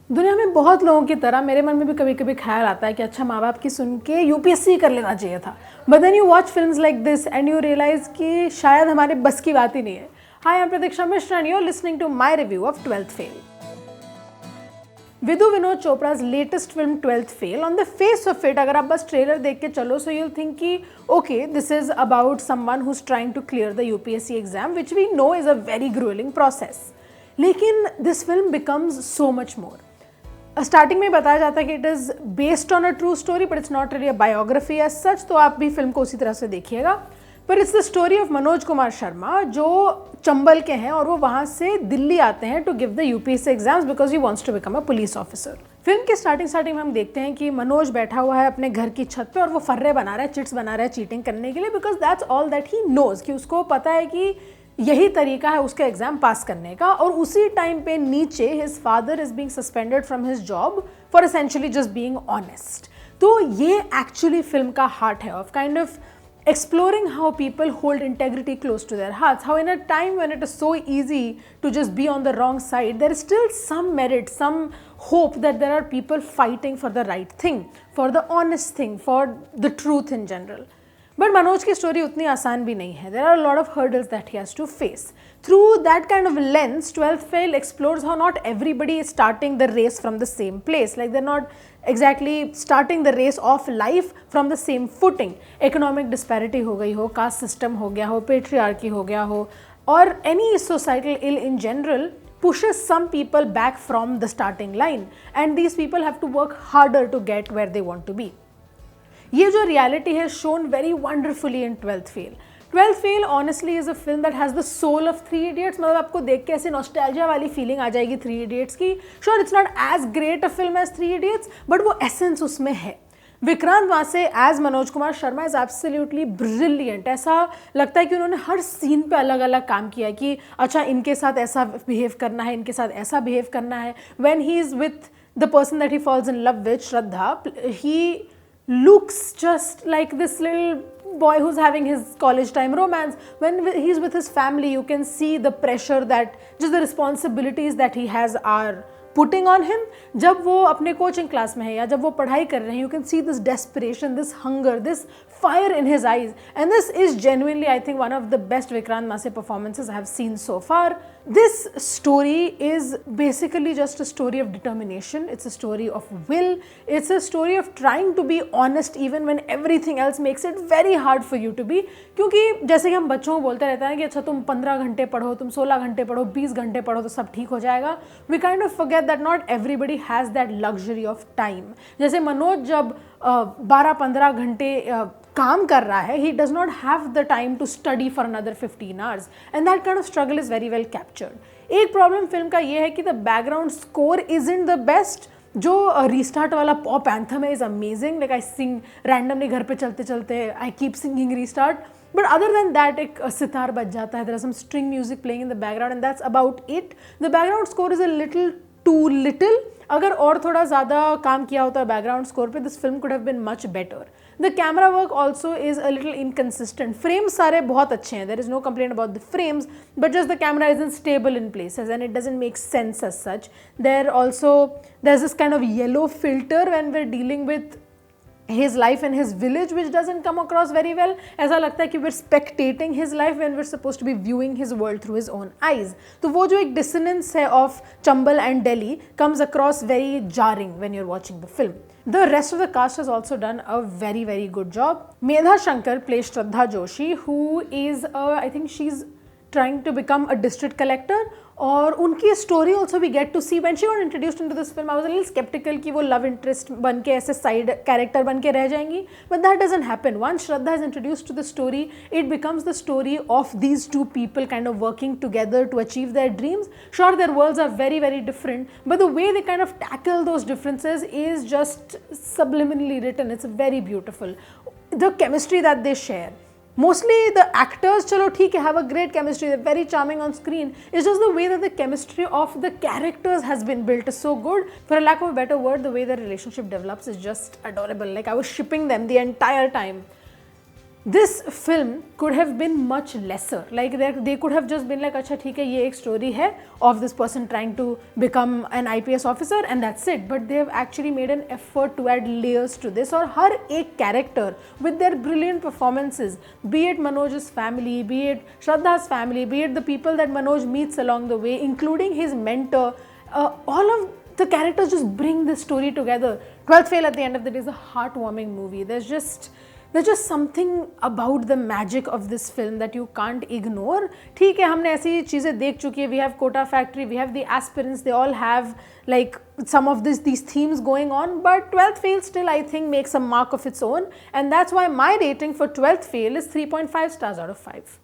दुनिया में बहुत लोगों की तरह मेरे मन में भी कभी कभी ख्याल आता है कि अच्छा माँ बाप की सुन के यूपीएससी कर लेना चाहिए था। But then you watch films like this and you realize कि शायद हमारे बस की बात ही नहीं है। Hi, I am Pratiksha Mishra and you are listening to my review of 12th fail. Vidhu Vinod Chopra's latest film 12th fail, on the face of it अगर आप बस ट्रेलर देख के चलो सो यूल थिंक कि okay this is about someone who is trying to clear the UPSC exam which we know is a very gruelling process. लेकिन this film becomes so much more. Starting में बताया जाता है कि it is based on a true story but it's not really a biography as such, तो आप भी film को उसी तरह से देखिएगा। पर it's the story of Manoj Kumar Sharma जो चंबल के हैं और वो वहाँ से दिल्ली आते हैं to give the UPSC exams because he wants to become a police officer. Film के स्टार्टिंग में हम देखते हैं कि मनोज बैठा हुआ है अपने घर की छत पे और वो फर्रे बना रहा है, चिट्स बना रहा है चीटिंग करने के लिए, because that's all that he knows, कि उसको पता है कि यही तरीका है उसका एग्जाम पास करने का। और उसी टाइम पे नीचे his father is being suspended from his job for essentially just being honest. तो ये एक्चुअली फिल्म का हार्ट है of kind of exploring how people hold integrity close to their hearts, how in a time when it is so easy to just be on the wrong side, there is still some merit, some hope that there are people fighting for the right thing, for the honest thing, for the truth in general. But Manoj की story उतनी आसान भी नहीं है. There are a lot of hurdles that he has to face. Through that kind of lens, 12th Fail explores how not everybody is starting the race from the same place. Like they're not exactly starting the race of life from the same footing. Economic disparity हो गई हो, caste system हो गया हो, patriarchy हो गया हो, or any societal ill in general pushes some people back from the starting line. And these people have to work harder to get where they want to be. ये जो reality है shown very wonderfully in 12th fail. 12th fail honestly is a film that has the soul of 3 idiots. मतलब आपको देख के ऐसे nostalgia वाली feeling आ जाएगी 3 इडियट्स की. Sure it's not as great a film as 3 idiots but वो essence उसमें है. विक्रांत वासे as Manoj Kumar Sharma is absolutely brilliant. ऐसा लगता है कि उन्होंने हर सीन पे अलग अलग काम किया है कि अच्छा इनके साथ ऐसा बिहेव करना है, इनके साथ ऐसा बिहेव करना है. When he is with the person that he falls in love with, Shraddha, he looks just like this little boy who's having his college time romance. When he's with his family, you can see the pressure that just the responsibilities that he has are putting on him. जब वो अपने coaching class में है या जब वो पढ़ाई कर रहे हैं, you can see this desperation, this hunger, this fire in his eyes, and this is genuinely, I think, one of the best Vikrant Masse performances I have seen so far. This story is basically just a story of determination. It's a story of will. It's a story of trying to be honest even when everything else makes it very hard for you to be. क्योंकि जैसे कि हम बच्चों को बोलते रहते हैं कि अच्छा तुम 15 घंटे पढ़ो, तुम 16 घंटे पढ़ो, 20 घंटे पढ़ो तो सब ठीक हो जाएगा. We kind of forget that not everybody has that luxury of time. जैसे मनोज जब 12-15 घंटे काम कर रहा है, he does not have the time to study for another 15 hours, and that kind of struggle is very well captured. एक problem film का ये है कि the background score isn't the best. जो रीस्टार्ट वाला पॉप एंथम है is amazing. Like I sing randomly घर पे चलते चलते, I keep singing restart. But other then that एक सितार बज जाता है, there are some string music playing in the background and that's about it. The background score is a little too little. अगर और थोड़ा ज़्यादा काम किया होता है बैकग्राउंड स्कोर पे, this film could have been much better. The camera work also is a little inconsistent. Frames सारे बहुत अच्छे हैं, there is no complaint about the frames, but just the camera is in stable in places and it doesn't make sense as such. There is this kind of yellow filter when we are dealing with his life in his village which doesn't come across very well. ऐसा लगता है कि we're spectating his life when we're supposed to be viewing his world through his own eyes. तो वो जो एक dissonance है of Chambal and Delhi comes across very jarring when you're watching the film. The rest of the cast has also done a very, very good job. Medha Shankar plays Shraddha Joshi, who is I think she's trying to become a district collector. और उनकी story also we get to see. When she was introduced into this film I was a little skeptical कि वो love interest बन के ऐसे side character बन के रह जाएंगी, but that doesn't happen. Once Shraddha is introduced to the story, it becomes the story of these two people kind of working together to achieve their dreams. Sure their worlds are very very different, but the way they kind of tackle those differences is just subliminally written. It's very beautiful. The chemistry that they share, mostly the actors, chalo theek hai, have a great chemistry, they're very charming on screen. It's just the way that the chemistry of the characters has been built is so good. For a lack of a better word, the way the relationship develops is just adorable. Like I was shipping them the entire time. this film could have been much lesser. Like they could have just been like, अच्छा ठीक है, ये एक story है of this person trying to become an IPS officer and that's it. But they have actually made an effort to add layers to this. और हर एक character with their brilliant performances, be it Manoj's family, be it Shraddha's family, be it the people that Manoj meets along the way, including his mentor, all of the characters just bring this story together. 12th Fail at the end of the day is a heartwarming movie. There's just something about the magic of this film that you can't ignore. ठीक है, हमने ऐसी चीज़ें देख चुकी है. We have Kota Factory, we have The Aspirants, they all have like some of these themes going on, but 12th Fail still I think makes a mark of its own, and that's why my rating for 12th Fail is 3.5 stars out of 5.